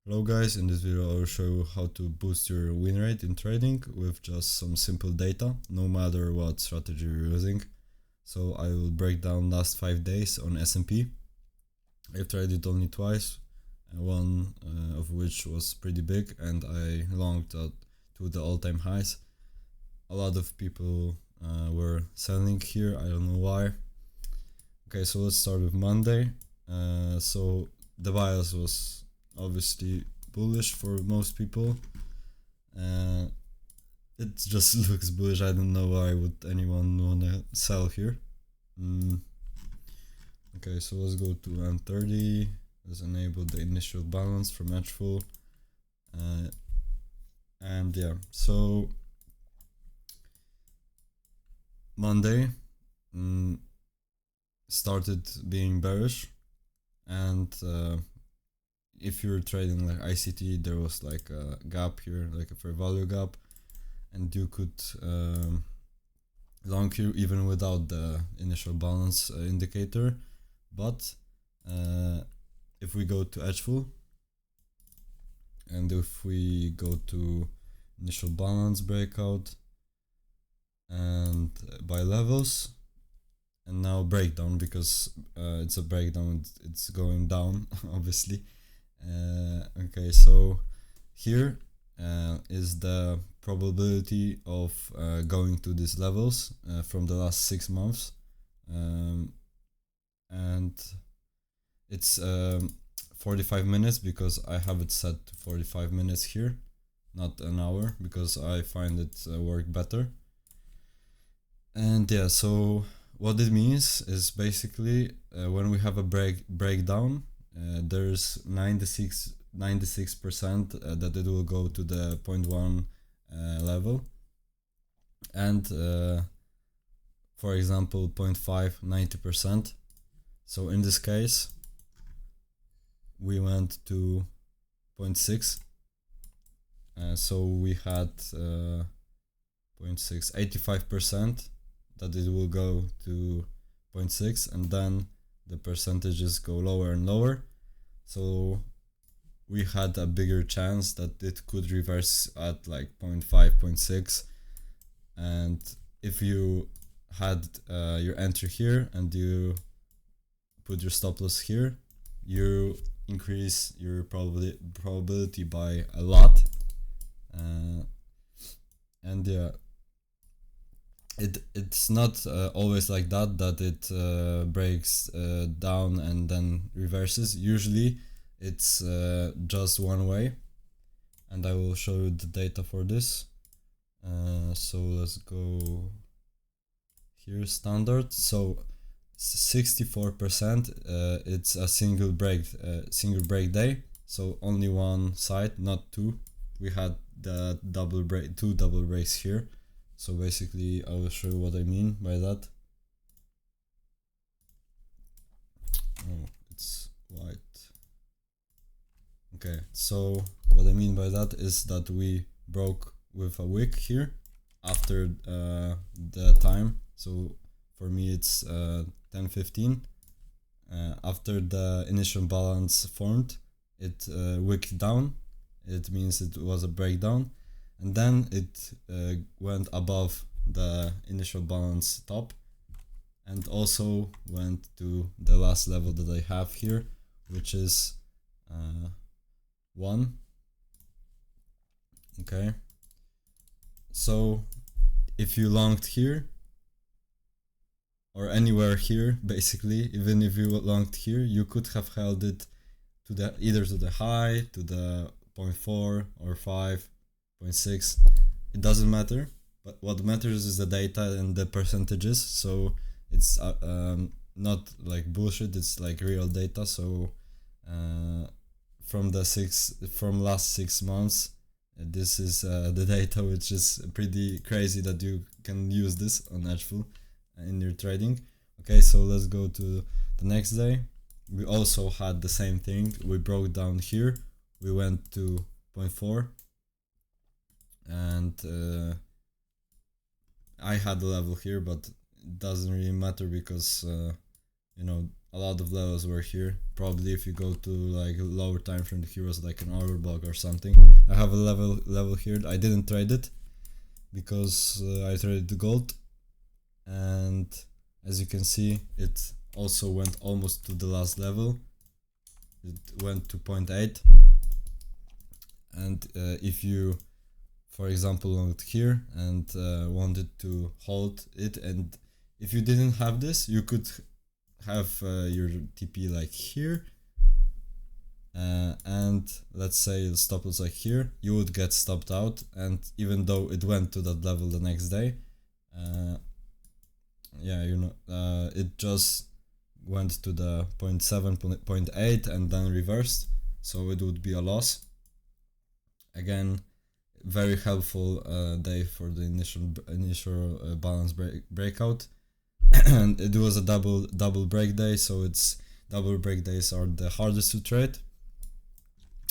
Hello guys, in this video I will show you how to boost your win rate in trading with just some simple data, no matter what strategy you're using. So I will break down last 5 days on S&P. I've tried it only twice, one of which was pretty big, and I longed to the all-time highs. A lot of people were selling here, I don't know why. Okay, so let's start with Monday. So the bias was obviously bullish for most people. It just looks bullish. I don't know why would anyone wanna sell here. Okay, so let's go to M30. Let's enable the initial balance from Edgeful. And yeah, so Monday started being bearish, and if you're trading like ICT, there was like a gap here, like a fair value gap, and you could long here even without the initial balance indicator. But if we go to Edgeful, and if we go to initial balance breakout and by levels, and now breakdown, because it's a breakdown, it's going down obviously. Okay, so here is the probability of going to these levels from the last 6 months, and it's 45 minutes because I have it set to 45 minutes here, not an hour, because I find it work better. And yeah, so what it means is basically when we have a breakdown, there's 96% that it will go to the 0.1 level, and for example 0.5 90%. So in this case we went to 0.6, so we had 0.6 85% that it will go to 0.6, and then the percentages go lower and lower. So we had a bigger chance that it could reverse at like 0.5 0.6, and if you had your entry here and you put your stop loss here, you increase your probability by a lot. And yeah, it's not always like that it breaks down and then reverses. Usually it's just one way, and I will show you the data for this. So let's go here, standard. So 64% it's a single break day, so only one side, not two. We had the two double breaks here. So basically I will show you what I mean by that. Oh, it's white. Okay, so what I mean by that is that we broke with a wick here after the time. So for me it's 10:15. After the initial balance formed, it wicked down. It means it was a breakdown, and then it went above the initial balance top, and also went to the last level that I have here, which is 1. Okay, so if you longed here or anywhere here, basically, even if you longed here, you could have held it to the either to the high, to the 0.4 or 5, 0.6. It doesn't matter, but what matters is the data and the percentages. So it's not like bullshit, it's like real data. So from last 6 months, this is the data, which is pretty crazy that you can use this on Edgeful in your trading. Okay, so let's go to the next day. We also had the same thing. We broke down here, we went to 0.4, and I had a level here, but it doesn't really matter because you know, a lot of levels were here. Probably if you go to like lower time frame, the heroes like an order block or something. I have a level here. I didn't trade it because I traded the gold, and as you can see, it also went almost to the last level. It went to 0.8, and if you, for example, longed here and wanted to hold it, and if you didn't have this, you could have your TP like here, and let's say the stop loss like here, you would get stopped out, and even though it went to that level the next day, yeah, you know, it just went to the 0.7, 0.8 and then reversed, so it would be a loss. Again, very helpful day for the initial balance breakout. And it was a double break day, so it's double break days are the hardest to trade.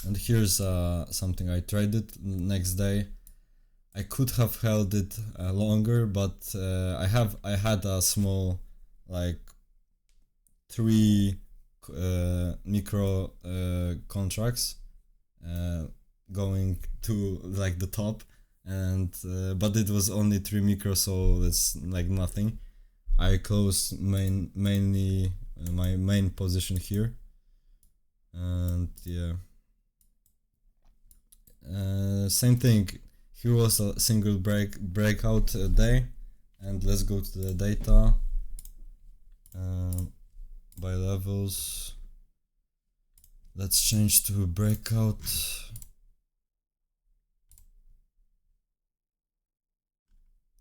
And here's something I traded next day. I could have held it longer, but I had a small like 3 micro contracts going to like the top, and but it was only 3 micro, so it's like nothing. I closed mainly my main position here, and yeah, same thing. Here was a single breakout day, and let's go to the data by levels. Let's change to breakout.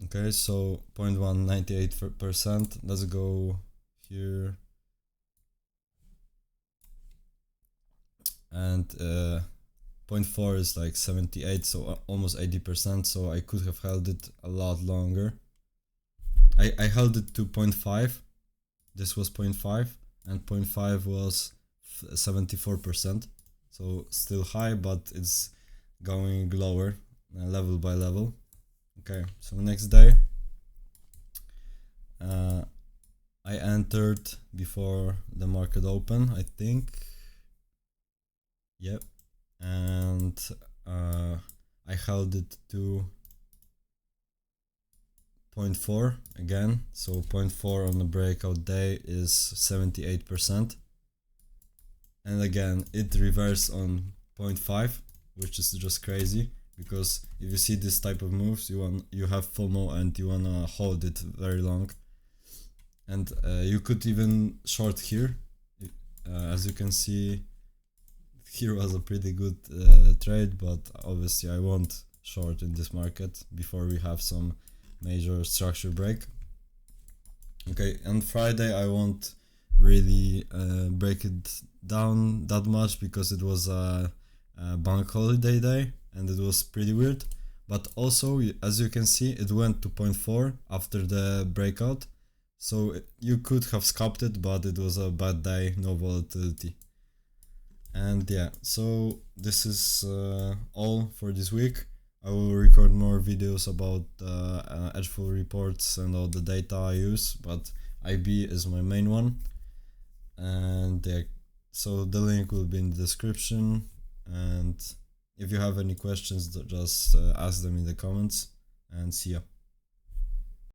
Okay, so 0.198%. Let's go here, and 0.4 is like 78, so almost 80%. So I could have held it a lot longer. I held it to 0.5. This was 0.5, and 0.5 was 74%. So still high, but it's going lower, level by level. Okay, so next day, I entered before the market open, I think. Yep, and I held it to 0.4 again. So 0.4 on the breakout day is 78%, and again it reversed on 0.5, which is just crazy. Because if you see this type of moves, you have FOMO and you wanna hold it very long, and you could even short here. As you can see, here was a pretty good trade, but obviously I won't short in this market before we have some major structure break. Okay, on Friday I won't really break it down that much because it was a bank holiday day, and it was pretty weird. But also, as you can see, it went to 0.4 after the breakout, so you could have scalped it, but it was a bad day, no volatility. And yeah, so this is all for this week. I will record more videos about edgeful reports and all the data I use, but IB is my main one. And yeah, so the link will be in the description, and if you have any questions, just ask them in the comments, and see ya.